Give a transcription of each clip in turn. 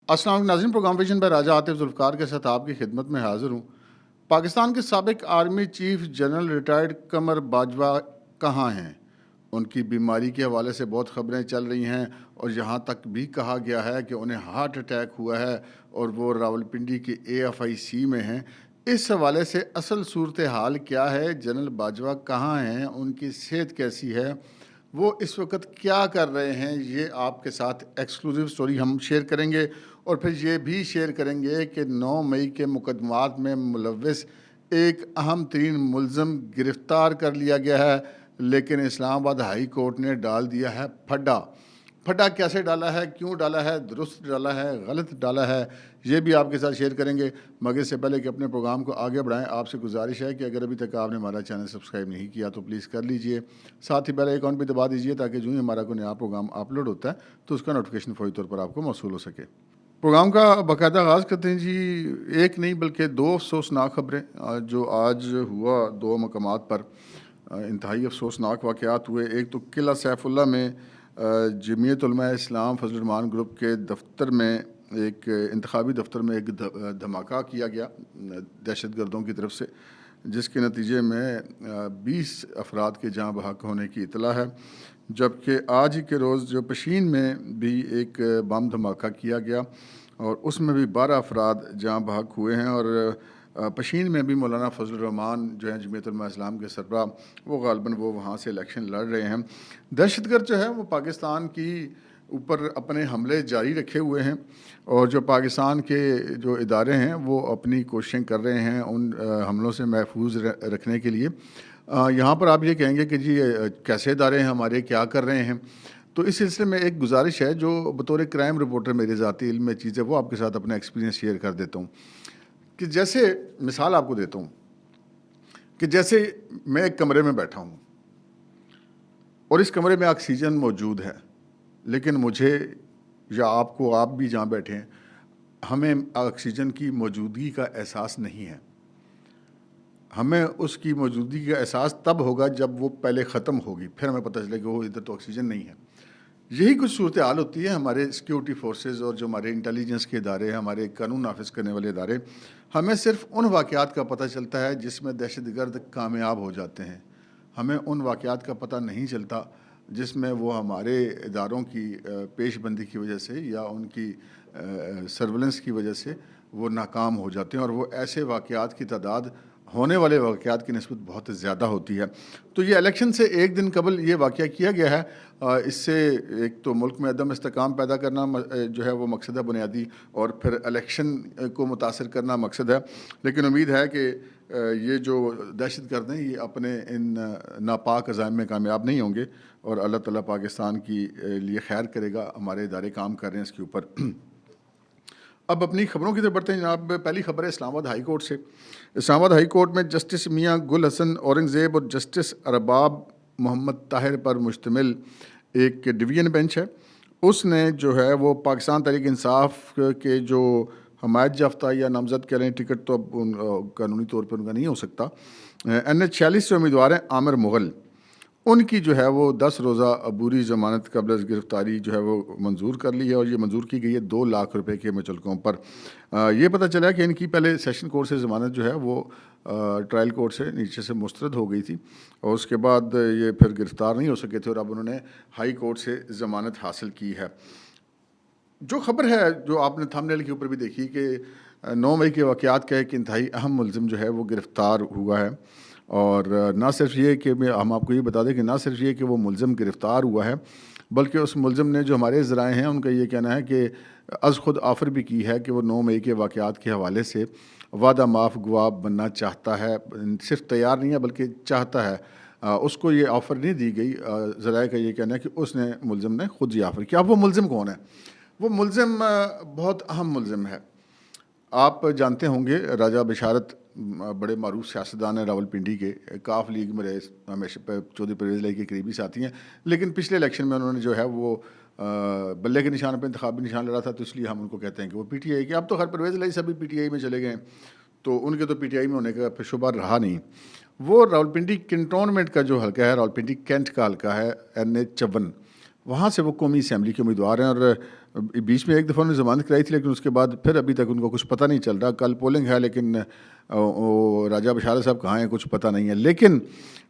अस्सलाम वालेकुम नाज़रीन, प्रोग्राम विजन बाय राजा आतिफ जुल्फ़िकार के साथ आपकी खिदमत में हाज़िर हूँ। पाकिस्तान के साबिक आर्मी चीफ जनरल रिटायर्ड कमर बाजवा कहाँ हैं? उनकी बीमारी के हवाले से बहुत ख़बरें चल रही हैं और यहाँ तक भी कहा गया है कि उन्हें हार्ट अटैक हुआ है और वो रावलपिंडी के AFIC में हैं। इस हवाले से असल सूरत हाल क्या है? जनरल बाजवा कहाँ हैं? उनकी सेहत कैसी है? वो इस वक्त क्या कर रहे हैं, ये आपके साथ एक्सक्लूसिव स्टोरी हम शेयर करेंगे और फिर ये भी शेयर करेंगे कि 9 मई के मुकदमात में मुलव्विस एक अहम तरीन मुलज़म गिरफ़्तार कर लिया गया है, लेकिन इस्लामाबाद हाई कोर्ट ने डाल दिया है फड्डा। फड्डा कैसे डाला है, क्यों डाला है, दुरुस्त डाला है, गलत डाला है, ये भी आपके साथ शेयर करेंगे। मगर इससे पहले कि अपने प्रोग्राम को आगे बढ़ाएं, आपसे गुजारिश है कि अगर अभी तक आपने हमारा चैनल सब्सक्राइब नहीं किया तो प्लीज़ कर लीजिए। साथ ही बेल आइकॉन भी दबा दीजिए ताकि जो ही हमारा कोई नया प्रोग्राम अपलोड होता है तो उसका नोटिफिकेशन फौरी तौर पर आपको मौसूल हो सके। प्रोग्राम का बाकायदा आगाज़ करते हैं जी। एक नहीं बल्कि दो अफसोसनाक खबरें जो आज हुआ दो मकामात पर इंतहाई अफसोसनाक वाक़यात हुए। एक तो किला सैफुल्ला में जमीयत उलमा इस्लाम फजल रहमान ग्रुप के दफ्तर में एक इंतखाबी दफ्तर में एक धमाका किया गया दहशत गर्दों की तरफ से, जिसके नतीजे में 20 अफराद के जाँ बहक होने की इतला है। जबकि आज ही के रोज़ जो पशीन में भी एक बम धमाका किया गया और उसमें भी 12 अफराद जाँ बहक हुए हैं और पशीन में भी मौलाना फजल रहमान जो हैं जमीयत उलमा इस्लाम के सरबराह, वो ग़ालिबन वो वहाँ से इलेक्शन लड़ रहे हैं। दहशतगर्द जो है वो पाकिस्तान की ऊपर अपने हमले जारी रखे हुए हैं और जो पाकिस्तान के जो इदारे हैं वो अपनी कोशिशें कर रहे हैं उन हमलों से महफूज रखने के लिए। यहाँ पर आप ये कहेंगे कि जी कैसे इदारे हैं हमारे, क्या कर रहे हैं? तो इस सिलसिले में एक गुजारिश है जो बतौर क्राइम रिपोर्टर मेरे ज़ाती इल्म में चीज़ है, वो आपके साथ अपना एक्सपीरियंस शेयर कर देता हूँ। कि जैसे मिसाल आपको देता हूँ कि जैसे मैं एक कमरे में बैठा हूँ और इस कमरे में ऑक्सीजन मौजूद है, लेकिन मुझे या आपको, आप भी जहाँ बैठे हैं, हमें ऑक्सीजन की मौजूदगी का एहसास नहीं है। हमें उसकी मौजूदगी का एहसास तब होगा जब वो पहले ख़त्म होगी, फिर हमें पता चलेगा वो इधर तो ऑक्सीजन नहीं है। यही कुछ सूरत हाल होती है हमारे सिक्योरिटी फोर्सेस और जो हमारे इंटेलिजेंस के इदारे, हमारे कानून नाफिज करने वाले इदारे। हमें सिर्फ उन वाक़यात का पता चलता है जिसमें दहशतगर्द कामयाब हो जाते हैं। हमें उन वाक़यात का पता नहीं चलता जिसमें वो हमारे इदारों की पेशबंदी की वजह से या उनकी सर्वेलेंस की वजह से वो नाकाम हो जाते हैं और वो ऐसे वाक़यात की तादाद होने वाले वाक़यात की निस्बत बहुत ज़्यादा होती है। तो ये इलेक्शन से एक दिन कबल ये वाक़या किया गया है। इससे एक तो मुल्क में अदम इस्तेकाम पैदा करना जो है वो मकसद है बुनियादी, और फिर इलेक्शन को मुतासर करना मकसद है। लेकिन उम्मीद है कि ये जो दहशतगर्द हैं ये अपने इन नापाक अज़ाइम में कामयाब नहीं होंगे और अल्लाह ताला पाकिस्तान की लिए खैर करेगा। हमारे इदारे काम कर रहे हैं इसके ऊपर। अब अपनी खबरों की तरफ बढ़ते हैं जनाब। पहली खबर है इस्लामाबाद हाई कोर्ट से। इस्लामाबाद हाई कोर्ट में जस्टिस मियां गुल हसन औरंगज़ेब और जस्टिस अरबाब मोहम्मद ताहिर पर मुश्तमिल एक डिवीज़न बेंच है। उसने जो है वो पाकिस्तान तहरीक इंसाफ के जो हमायत याफ्ता या नामजद कह लें, टिकट तो अब कानूनी तौर पर उनका नहीं हो सकता, NH 46 से उम्मीदवार हैं आमिर मुग़ल, उनकी जो है वो 10 रोज़ा अबूरी ज़मानत कबल गिरफ़्तारी जो है वो मंजूर कर ली है और ये मंजूर की गई है 2 लाख रुपए के मुचलकों पर। ये पता चला कि इनकी पहले सेशन कोर्ट से ज़मानत जो है वो ट्रायल कोर्ट से नीचे से मुस्तरद हो गई थी और उसके बाद ये फिर गिरफ़्तार नहीं हो सके थे और अब उन्होंने हाई कोर्ट से ज़मानत हासिल की है। जो खबर है जो आपने थंबनेल के ऊपर भी देखी कि 9 मई के वाक़यात का एक इंतहाई अहम मुलज़िम जो है वो गिरफ़्तार हुआ है। और ना सिर्फ ये कि हम आपको ये बता दें कि ना सिर्फ ये कि वो मुलज़िम गिरफ़्तार हुआ है, बल्कि उस मुलज़िम ने जो हमारे ज़राए हैं उनका ये कहना है कि अज़ ख़ुद ऑफ़र भी की है कि वो 9 मई के वाक़यात के हवाले से वादा माफ़ गवाह बनना चाहता है। सिर्फ तैयार नहीं है बल्कि चाहता है। उसको ये ऑफ़र नहीं दी गई। ज़राए का ये कहना है कि उसने मुलज़िम ने ख़ुद ये ऑफ़र किया। अब वो मुलज़िम कौन है? वो मुलज़िम बहुत अहम मुलज़िम है। आप जानते होंगे राजा बिशारत बड़े मारूफ सियासतदान हैं रावलपिंडी के, काफ लीग में रहे, हमेशा चौधरी परवेज़ लाई के करीबी साथी हैं। लेकिन पिछले इलेक्शन में उन्होंने जो है वो बल्ले के निशान पर इंतखाबी निशान लड़ा था, तो इसलिए हम उनको कहते हैं कि वो PTI के। अब तो हर परवेज़ लाई सभी PTI में चले गए, तो उनके तो PTI में होने का फिर शुबा रहा नहीं। वो रावलपिंडी कैंटोनमेंट का जो हल्का है, रावलपिंडी कैंट का हल्का है NH 54, वहाँ से वो कौमी असम्बली के उम्मीदवार हैं और बीच में एक दफ़ा उन्होंने ज़मानत कराई थी, लेकिन उसके बाद फिर अभी तक उनको कुछ पता नहीं चल रहा। कल पोलिंग है, लेकिन वो राजा बशारत साहब कहाँ हैं कुछ पता नहीं है। लेकिन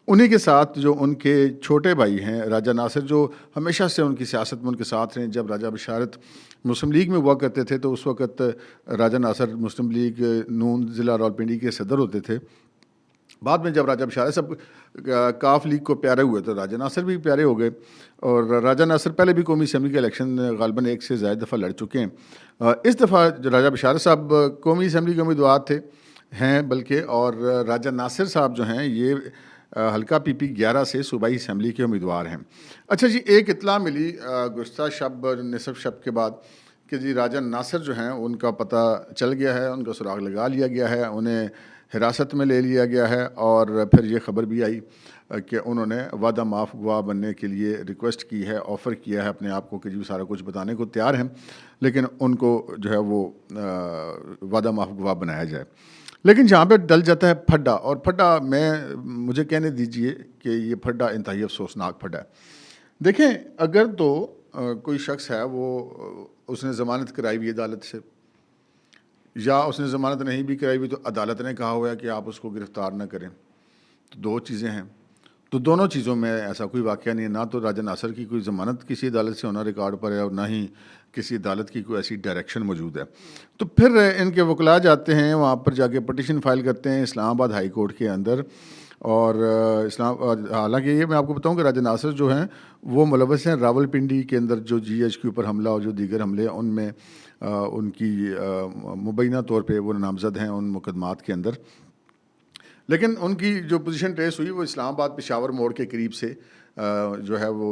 उन्हीं के साथ जो उनके छोटे भाई हैं राजा नासिर, जो हमेशा से उनकी सियासत में उनके साथ रहे। जब राजा बशारत मुस्लिम लीग में हुआ करते थे तो उस वक़्त राजा नासिर मुस्लिम लीग नून ज़िला रावलपिंडी के सदर होते थे। बाद में जब राजा बशारत साहब काफ लीग को प्यारे हुए तो राजा नासिर भी प्यारे हो गए। और राजा नासिर पहले भी कौमी असम्बली के इलेक्शन गालिबन एक से ज़्यादा दफ़ा लड़ चुके हैं। इस दफ़ा राजा बशारत साहब कौमी असम्बली के उम्मीदवार थे हैं बल्कि, और राजा नासिर साहब जो हैं ये हल्का PP 11 से सूबाई असम्बली के उम्मीदवार हैं। अच्छा जी, एक इत्तला मिली गुज़श्ता शब निसफ शब के बाद कि जी राजा नासिर जो हैं उनका पता चल गया है, उनका सुराग लगा लिया गया है, उन्हें हिरासत में ले लिया गया है। और फिर ये ख़बर भी आई कि उन्होंने वादा माफ़ गवाह बनने के लिए रिक्वेस्ट की है, ऑफ़र किया है अपने आप को कि जी सारा कुछ बताने को तैयार हैं, लेकिन उनको जो है वो वादा माफ़ गवाह बनाया जाए। लेकिन जहाँ पे डल जाता है फड्डा, और फड्डा मुझे कहने दीजिए कि ये फड्डा इंतहाई अफसोसनाक फड्डा है। देखें, अगर तो कोई शख्स है वो उसने ज़मानत कराई हुई अदालत से, या उसने ज़मानत नहीं भी कराई हुई तो अदालत ने कहा हुआ है कि आप उसको गिरफ़्तार ना करें, तो दो चीज़ें हैं। तो दोनों चीज़ों में ऐसा कोई वाक़या नहीं है। ना तो राजा नासिर की कोई ज़मानत किसी अदालत से होना रिकॉर्ड पर है, और ना ही किसी अदालत की कोई ऐसी डायरेक्शन मौजूद है। तो फिर इनके वकला जाते हैं वहाँ पर, जाके पटिशन फ़ाइल करते हैं इस्लामाबाद हाई कोर्ट के अंदर। और हालांकि ये मैं आपको बताऊं कि राजा नासिर जो हैं वो मुलव्वस हैं रावलपिंडी के अंदर जो GH के ऊपर हमला और जो दीगर हमले हैं उनमें उनकी मुबैना तौर पे वो नामज़द हैं उन मुकदमात के अंदर। लेकिन उनकी जो पोजीशन ट्रेस हुई वो इस्लामाबाद पेशावर मोड़ के करीब से जो है वो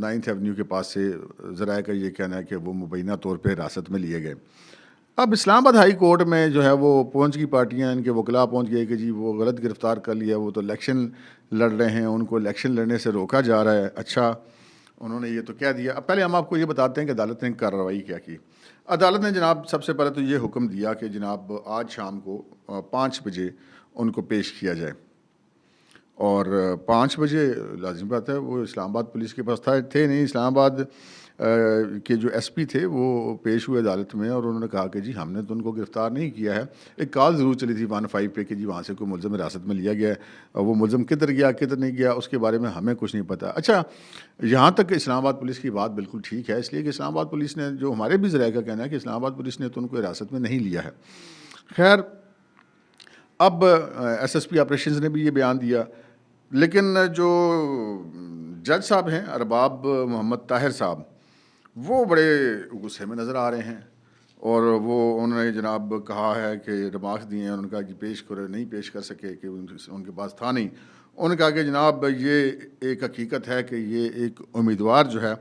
9th एवेन्यू के पास से ज़राए का ये कहना है कि वो मुबैना तौर पे हिरासत में लिए गए। अब इस्लामाबाद हाई कोर्ट में जो है वो पहुंच गई पार्टियां, इनके वकला पहुंच गए कि जी वो गलत गिरफ़्तार कर लिया, वो तो इलेक्शन लड़ रहे हैं, उनको इलेक्शन लड़ने से रोका जा रहा है। अच्छा, उन्होंने ये तो कह दिया। अब पहले हम आपको ये बताते हैं कि अदालत ने कार्रवाई क्या की। अदालत ने जनाब सबसे पहले तो ये हुक्म दिया कि जनाब आज शाम को 5 बजे उनको पेश किया जाए। और 5 बजे लाजिम बात है वो इस्लामाबाद पुलिस के पास थे नहीं। इस्लामाबाद के जो SP थे वो पेश हुए अदालत में, और उन्होंने कहा कि जी हमने तो उनको गिरफ़्तार नहीं किया है। एक कॉल ज़रूर चली थी 15 पे कि जी वहाँ से कोई मुलज़म हिरासत में लिया गया है, और वो मुलज़म किधर गया किधर नहीं गया उसके बारे में हमें कुछ नहीं पता। अच्छा, यहाँ तक इस्लामाबाद पुलिस की बात बिल्कुल ठीक है, इसलिए कि इस्लामाबाद पुलिस ने, जो हमारे भी ज़राए का कहना है कि इस्लामाबाद पुलिस ने तो उनको हिरासत में नहीं लिया है। खैर, अब SSP ऑपरेशंस ने भी ये बयान दिया, लेकिन जो जज साहब हैं अरबाब मोहम्मद ताहिर साहब, वो बड़े गुस्से में नज़र आ रहे हैं। और वो उन्होंने जनाब कहा है कि रिमार्क्स दिए हैं, उन्होंने कहा कि पेश कर नहीं पेश कर सके कि उनके पास था नहीं। उन्होंने कहा कि जनाब ये एक हकीकत है कि ये एक उम्मीदवार जो है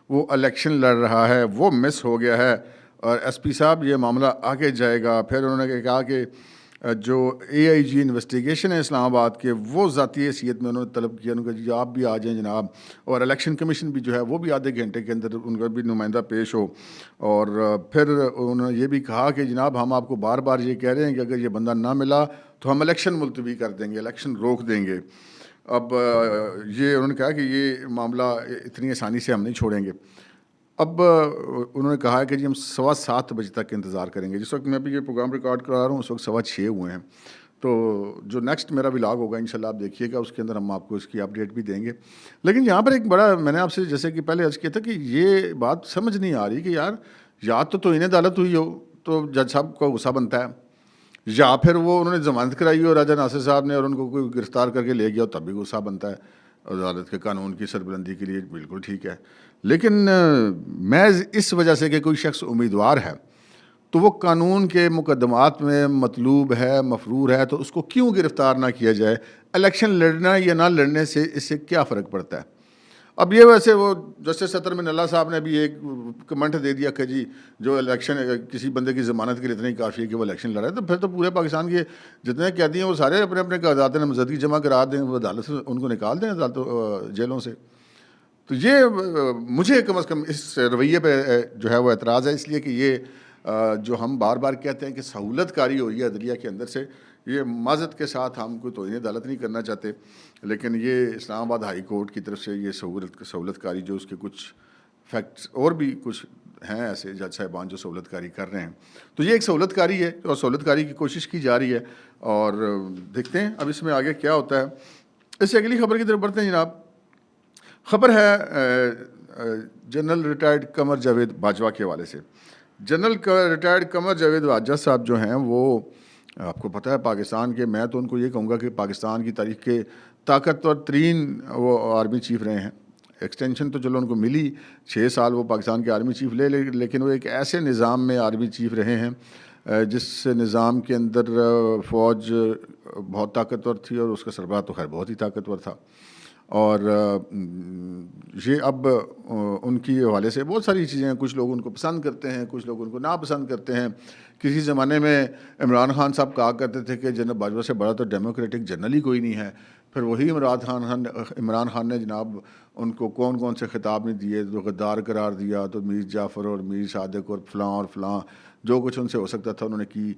वो इलेक्शन लड़ रहा है, वो मिस हो गया है, और SP साहब ये मामला आगे जाएगा। फिर उन्होंने कहा कि जो AIG इन्वेस्टिगेशन है इस्लामाबाद के, वो ज़ाती हैसियत में उन्होंने तलब किया। उनका जी आप भी आ जाएँ जनाब, और इलेक्शन कमीशन भी जो है वो भी आधे घंटे के अंदर उनका भी नुमाइंदा पेश हो। और फिर उन्होंने ये भी कहा कि जनाब हम आपको बार बार ये कह रहे हैं कि अगर ये बंदा ना मिला तो हम इलेक्शन मुलतवी कर देंगे, इलेक्शन रोक देंगे। अब ये उन्होंने कहा कि ये मामला इतनी आसानी से हम नहीं छोड़ेंगे। अब उन्होंने कहा है कि जी हम 7:15 बजे तक इंतज़ार करेंगे। जिस वक्त मैं भी ये प्रोग्राम रिकॉर्ड करा रहा हूँ उस वक्त 6:15 हुए हैं। तो जो नेक्स्ट मेरा व्लॉग होगा इंशाल्लाह आप देखिएगा, उसके अंदर हम आपको इसकी अपडेट भी देंगे। लेकिन यहाँ पर एक बड़ा, मैंने आपसे जैसे कि पहले अर्ज़ किया था कि ये बात समझ नहीं आ रही कि यार या तो इन्हें अदालत हुई हो तो जज साहब का गुस्सा बनता है, या फिर वो उन्होंने ज़मानत कराई हो राजा नासिर साहब ने और उनको कोई गिरफ़्तार करके ले गया हो तब भी गुस्सा बनता है। अदालत के कानून की सरबलंदी के लिए बिल्कुल ठीक है। लेकिन मैं इस वजह से कि कोई शख्स उम्मीदवार है तो वो कानून के मुकदमात में मतलूब है, मफरूर है, तो उसको क्यों गिरफ़्तार ना किया जाए? इलेक्शन लड़ना या ना लड़ने से इससे क्या फ़र्क पड़ता है? अब ये वैसे वो जस्टिस सतर में नल्ला साहब ने भी एक कमेंट दे दिया कि जी जो इलेक्शन किसी बंदे की ज़मानत के लिए इतनी काफ़ी है कि वो इलेक्शन लड़ा है, तो फिर तो पूरे पाकिस्तान के जितने कैदी हैं वो सारे अपने अपने कागजात नामजदगी जमा करा दें, वो अदालत से उनको निकाल दें अदालतों जेलों से। तो ये मुझे कम अज़ कम इस रवैये पे जो है वो एतराज़ है, इसलिए कि ये जो हम बार बार कहते हैं कि सहूलतकारी हो रही है अदलिया के अंदर से, ये माज़त के साथ हम कोई तौहीन अदालत नहीं करना चाहते, लेकिन ये इस्लामाबाद हाई कोर्ट की तरफ से ये सहूलतकारी जो उसके कुछ फैक्ट्स और भी कुछ हैं ऐसे जज साहिबान जो सहूलतकारी कर रहे हैं। तो ये एक सहूलतकारी है और सहूलतकारी की कोशिश की जा रही है, और देखते हैं अब इसमें आगे क्या होता है। इससे अगली खबर की तरफ बढ़ते हैं जनाब। खबर है जनरल रिटायर्ड कमर जावेद बाजवा के हवाले से। जनरल रिटायर्ड कमर जावेद बाजवा साहब जो हैं वो आपको पता है पाकिस्तान के, मैं तो उनको ये कहूँगा कि पाकिस्तान की तारीख के ताकतवर तरीन वो आर्मी चीफ रहे हैं। एक्सटेंशन तो चलो उनको मिली, 6 साल वो पाकिस्तान के आर्मी चीफ लेकिन वो एक ऐसे निज़ाम में आर्मी चीफ रहे हैं जिस निज़ाम के अंदर फ़ौज बहुत ताकतवर थी और उसका सरबराह तो खैर बहुत ही ताकतवर था। और ये अब उनकी हवाले से बहुत सारी चीज़ें हैं, कुछ लोग उनको पसंद करते हैं, कुछ लोग उनको नापसंद करते हैं। किसी ज़माने में इमरान खान साहब कहा करते थे कि जनरल बाजवा से बड़ा तो डेमोक्रेटिक जनरल ही कोई नहीं है। फिर वही इमरान खान ने जनाब उनको कौन कौन से खिताब नहीं दिए, तो गद्दार करार दिया, तो मीर जाफ़र और मीर सादिक और फ़लाँ जो कुछ उनसे हो सकता था उन्होंने की।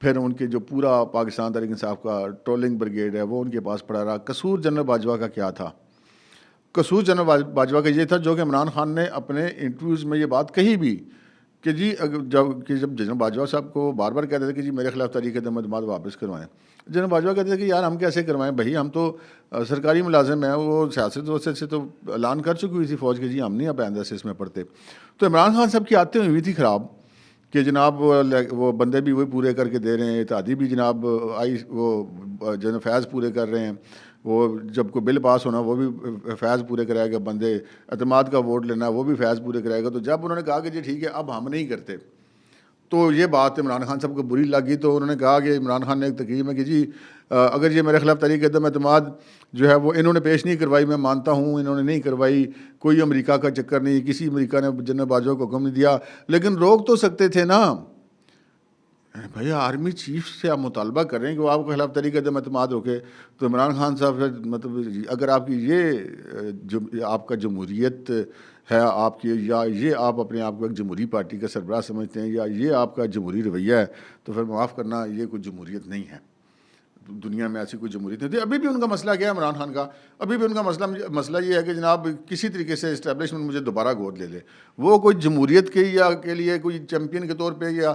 फिर उनके जो पूरा पाकिस्तान तहरीक इंसाफ का ट्रोलिंग ब्रिगेड है वो उनके पास पड़ा रहा। कसूर जनरल बाजवा का क्या था? कसूर जनरल बाजवा का ये था जो कि इमरान खान ने अपने इंटरव्यूज़ में ये बात कही भी कि जी जब जनरल बाजवा साहब को बार बार कहते थे कि जी मेरे खिलाफ तहरीक दमदमाद वापस करवाएं, जनरल बाजवा कहते थे कि यार हम कैसे करवाएं भाई, हम तो सरकारी मुलाजिम हैं। वो सियासत से तो ऐलान कर चुकी हुई थी फ़ौज के जी हम नहीं अब आइंदा से इसमें पढ़ते। तो इमरान खान साहब की आदतें हुई थी ख़राब कि जनाब वो बंदे भी वही पूरे करके दे रहे हैं, इत्तेहादी भी जनाब वो जनरल फैज़ पूरे कर रहे हैं, वो जब कोई बिल पास होना वो भी फैज़ पूरे कराएगा, बंदे एतमाद का वोट लेना वो भी फैज़ पूरे कराएगा। तो जब उन्होंने कहा कि जी ठीक है अब हम नहीं करते, तो ये बात इमरान खान साहब को बुरी लगी। तो उन्होंने कहा कि इमरान खान ने एक तकरीर में कि जी अगर ये मेरे खिलाफ तहरीक एतमाद जो है वो इन्होंने पेश नहीं करवाई, मैं मानता हूँ इन्होंने नहीं करवाई, कोई अमेरिका का चक्कर नहीं, किसी अमेरिका ने जनरल बाजवा को हुक्म नहीं दिया, लेकिन रोक तो सकते थे ना भाई। आर्मी चीफ से आप मुतालबा कर रहे हैं कि वो आपके खिलाफ तहरीक एतमाद रोके। तो इमरान खान साहब मतलब अगर आपकी ये जो आपका जमहूरियत है आपकी, या ये आप अपने आप को एक जमहूरी पार्टी का सरबराह समझते हैं, या ये आपका जमहूरी रवैया है, तो फिर माफ़ करना ये कोई जमहूरियत नहीं है। दुनिया में ऐसी कोई जमहूरियत नहीं थी। अभी भी उनका मसला क्या है इमरान खान का, अभी भी उनका मसला ये है कि जनाब किसी तरीके से इस्टेब्लिशमेंट मुझे दोबारा गोद ले ले। वो कोई जमहूरियत के लिए कोई चैम्पियन के तौर पे या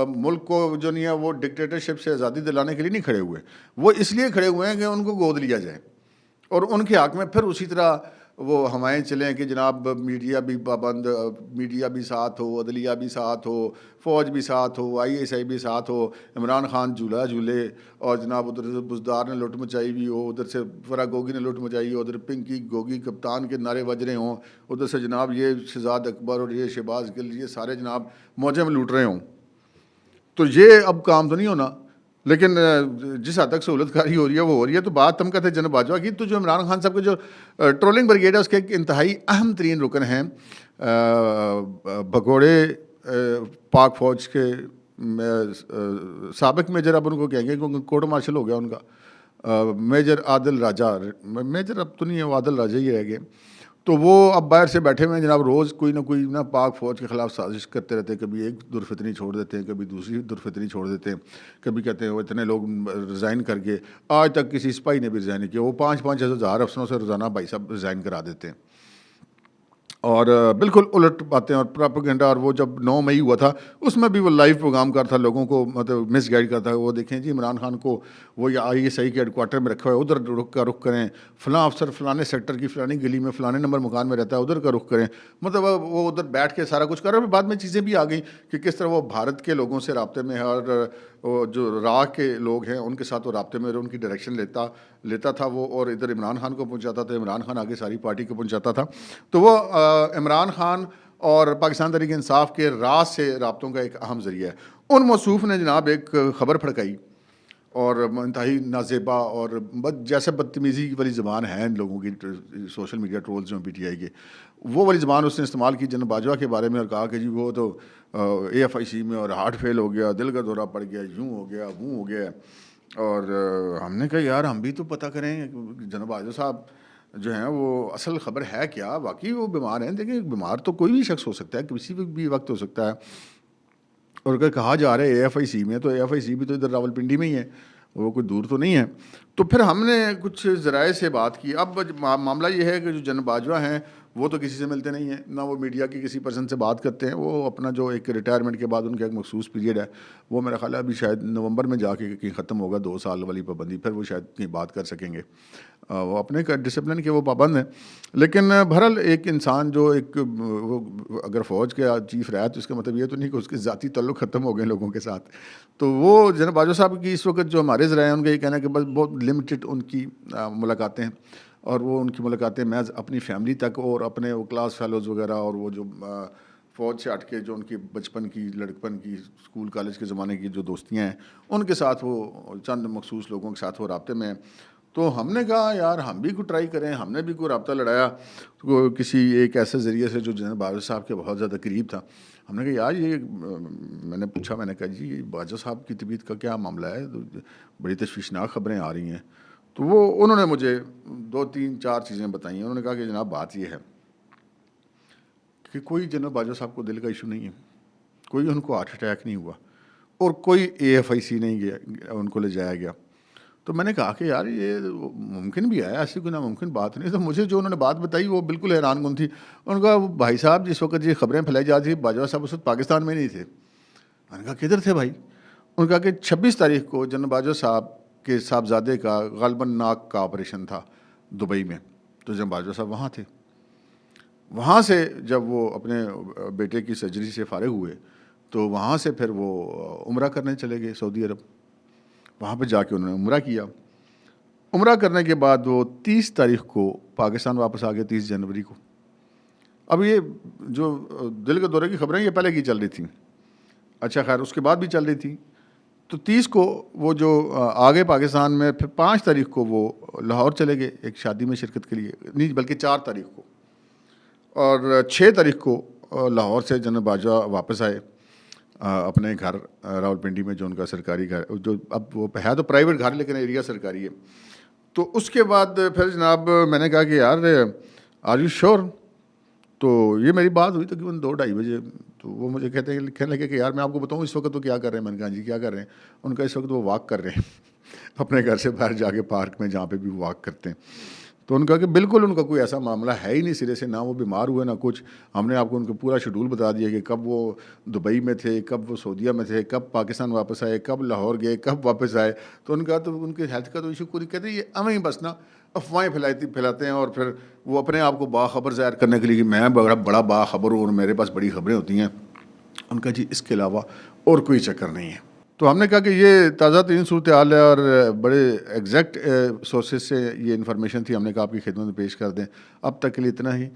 मुल्क को जो नहीं है वो डिक्टेटरशिप से आज़ादी दिलाने के लिए नहीं खड़े हुए, वो इसलिए खड़े हुए हैं कि उनको गोद लिया जाए और उनके हक़ में फिर उसी तरह वो हवाएं चलें कि जनाब मीडिया भी पाबंद, मीडिया भी साथ हो, अदलिया भी साथ हो, फ़ौज भी साथ हो, ISI भी साथ हो, इमरान खान झूला झूले, और जनाब उधर से बुजदार ने लुट मचाई हुई हो, उधर से फरा गोगी ने लुट मचाई हो, उधर पिंकी गोगी कप्तान के नारे बज रहे हों, उधर से जनाब ये शहजाद अकबर और ये शहबाज गिल ये सारे जनाब मौजे में लूट रहे हों। तो ये अब काम तो नहीं होना, लेकिन जिस हद तक सहूलतकारी हो रही है वो हो रही है। तो बात हम कहते हैं जनरल बाजवा की, तो जो इमरान खान साहब के जो ट्रोलिंग ब्रिगेड है उसके एक इंतहाई अहम तरीन रुकन हैं भगोड़े पाक फ़ौज के साबिक मेजर, अब उनको कहेंगे क्योंकि कोर्ट मार्शल हो गया उनका, मेजर आदिल राजा, मेजर अब तो नहीं है वो आदिल राजा ही रह गए। तो वो अब बाहर से बैठे हुए हैं जनाब, रोज़ कोई ना पाक फ़ौज के ख़िलाफ़ साजिश करते रहते हैं। कभी एक दुरफितनी छोड़ देते हैं, कभी दूसरी दुरफितनी छोड़ देते हैं, कभी कहते हैं वो इतने लोग रिज़ाइन करके, आज तक किसी सिपाही ने भी रिज़ाइन नहीं किया। वो 5-5 हज़ार अफसरों से रोज़ाना भाई साहब रिज़ाइन करा देते हैं और बिल्कुल उलट बातें और प्रोपेगेंडा। और वो जब 9 मई हुआ था उसमें भी वो लाइव प्रोग्राम कर था, लोगों को मतलब मिस गाइड करता है। वो देखें जी इमरान खान को वो या ISI के हेडक्वार्टर में रखा हुआ है, उधर रुख करें, फ़लाँ अफसर फ़लाने सेक्टर की फ़लानी गली में फ़लाने नंबर मकान में रहता है, उधर का रुख करें। मतलब वो उधर बैठ के सारा कुछ कर रहा है। बाद में चीज़ें भी आ गई कि किस तरह वो भारत के लोगों से रब्ते में है और वो जो राह के लोग हैं उनके साथ वो रब्ते में उनकी डायरेक्शन लेता था वो, और इधर इमरान खान को पहुँचाता था, इमरान खान आगे सारी पार्टी को पहुँचाता था। तो वो इमरान खान और पाकिस्तान तहरीक इंसाफ के राज से रब्तों का एक अहम ज़रिया है। उन मौसूफ़ ने जनाब एक ख़बर फड़काई और इंतहाई नाजेबा और जैसे बदतमीज़ी वाली ज़बान है इन लोगों की, सोशल मीडिया ट्रोल्स जो PTI के, वो वाली ज़बान उसने इस्तेमाल की जनरल बाजवा के बारे में और कहा कि जी वो तो AFIC में और हार्ट फेल हो गया, दिल का दौरा पड़ गया, यूँ हो गया वूँ हो गया। और हमने कहा यार हम भी तो पता करें जनरल बाजवा साहब जो हैं वो असल ख़बर है क्या, वाकई वो बीमार हैं। देखिए बीमार तो कोई भी शख्स हो सकता है, किसी भी वक्त हो सकता है। और अगर कहा जा रहा है AFIC में, तो AFIC भी तो इधर रावलपिंडी में ही है, वो कोई दूर तो नहीं है। तो फिर हमने कुछ ज़राए से बात की। अब मामला ये है कि जो जनरल बाजवा हैं वो तो किसी से मिलते नहीं हैं, ना वो मीडिया की किसी पर्सन से बात करते हैं। वो अपना जो एक रिटायरमेंट के बाद उनका एक मखसूस पीरियड है, वो मेरा ख्याल है अभी शायद नवंबर में जाके कहीं ख़त्म होगा, 2 साल वाली पाबंदी, फिर वो शायद कहीं बात कर सकेंगे। वो अपने डिसिप्लिन के वो पाबंद हैं। लेकिन बहरहाल एक इंसान जो एक वो अगर फ़ौज का चीफ रहा है तो इसका मतलब ये तो नहीं कि उसके ज़ाती ताल्लुक़ ख़त्म हो गए लोगों के साथ। तो वो जनाब बाजवा साहब की इस वक्त जो हमारे ज़राए हैं, उनका ये कहना है कि बस बहुत लिमिटेड उनकी मुलाकातें हैं, और वो उनकी मुलाकातें महज़ अपनी फैमिली तक और अपने वो क्लास फेलोज़ वगैरह और वो जो फ़ौज से हट के जो उनकी बचपन की, लड़कपन की, स्कूल कॉलेज के ज़माने की जो दोस्तियाँ हैं, उनके साथ वो चंद मखसूस लोगों के साथ वो राब्ते में हैं। तो हमने कहा यार हम भी कोई ट्राई करें, हमने भी कोई राब्ता लड़ाया तो किसी एक ऐसे ज़रिए से जो जनरल बाजवा साहब के बहुत ज़्यादा करीब था। हमने कहा यार ये मैंने पूछा, मैंने कहा जी ये बाजवा साहब की तबीयत का क्या मामला है, तो बड़ी तशवीशनाक ख़बरें आ रही हैं। तो वो उन्होंने मुझे 2-3-4 चीज़ें बताई हैं। उन्होंने कहा कि जनाब बात ये है कि कोई जनरल बाजवा साहब को दिल का इशू नहीं है, कोई उनको हार्ट अटैक नहीं हुआ, और कोई AFIC नहीं गया, उनको ले जाया गया। तो मैंने कहा कि यार ये मुमकिन भी है, ऐसी कोई नामुमकिन बात नहीं। तो मुझे जो उन्होंने बात बताई वो बिल्कुल हैरानकुन थी। उन्होंने कहा भाई साहब जिस वक्त ये खबरें फैलाई जा रही थी, बाजवा साहब उस वक्त पाकिस्तान में नहीं थे। मैंने कहा किधर थे भाई? उन्होंने कहा कि 26 तारीख को जनरल बाजवा साहब के साहबजादे का गालबन नाक का ऑपरेशन था दुबई में, तो जनरल बाजवा साहब वहाँ थे। वहाँ से जब वो अपने बेटे की सर्जरी से फारिग हुए तो वहाँ से फिर वो उम्रा करने चले गए सऊदी अरब। वहाँ पे जाके उन्होंने उम्रा किया। उम्रा करने के बाद वो 30 तारीख को पाकिस्तान वापस आ गए, 30 जनवरी को। अब ये जो दिल के दौरे की खबरें ये पहले की चल रही थी, अच्छा खैर उसके बाद भी चल रही थी। तो 30 को वो जो आ गए पाकिस्तान में, फिर 5 तारीख को वो लाहौर चले गए एक शादी में शिरकत के लिए, नहीं बल्कि 4 तारीख को, और 6 तारीख को लाहौर से जनरल बाजवा वापस आए अपने घर रावलपिंडी में, जो उनका सरकारी घर, जो अब वो है तो प्राइवेट घर लेकिन एरिया सरकारी है। तो उसके बाद फिर जनाब मैंने कहा कि यार आर यू श्योर? तो ये मेरी बात हुई तकरीबन 2-2:30 बजे। तो वो मुझे कहने लगे कि यार मैं आपको बताऊँ इस वक्त वो क्या कर रहे हैं? मैंने कहा जी क्या कर रहे हैं? उनका इस वक्त वो वॉक कर रहे हैं अपने घर से बाहर जाके पार्क में, जहाँ पे भी वो वॉक करते हैं। तो उनका कि बिल्कुल उनका कोई ऐसा मामला है ही नहीं सिरे से, ना वो बीमार हुए ना कुछ। हमने आपको उनका पूरा शेड्यूल बता दिया कि कब वो दुबई में थे, कब वो सऊदीया में थे, कब पाकिस्तान वापस आए, कब लाहौर गए, कब वापस आए। तो उनका तो उनके हेल्थ का तो इशू कोई, कहते ये हमें ही बस ना अफवाहें फैलाते हैं, और फिर वो अपने आप को बाखबर ज़ाहिर करने के लिए कि मैं बड़ा बड़ा बाखबर हूँ और मेरे पास बड़ी खबरें होती हैं। उनका जी इसके अलावा और कोई चक्कर नहीं है। तो हमने कहा कि ये ताज़ा तरीन सूरत हाल है और बड़े एग्जैक्ट सोर्सेज से ये इन्फॉर्मेशन थी, हमने कहा आपकी खिदमत में पेश कर दें। अब तक के लिए इतना ही।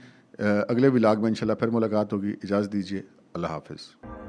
अगले व्लॉग में इंशाल्लाह फिर मुलाकात होगी। इजाज़त दीजिए। अल्लाह हाफ़िज़।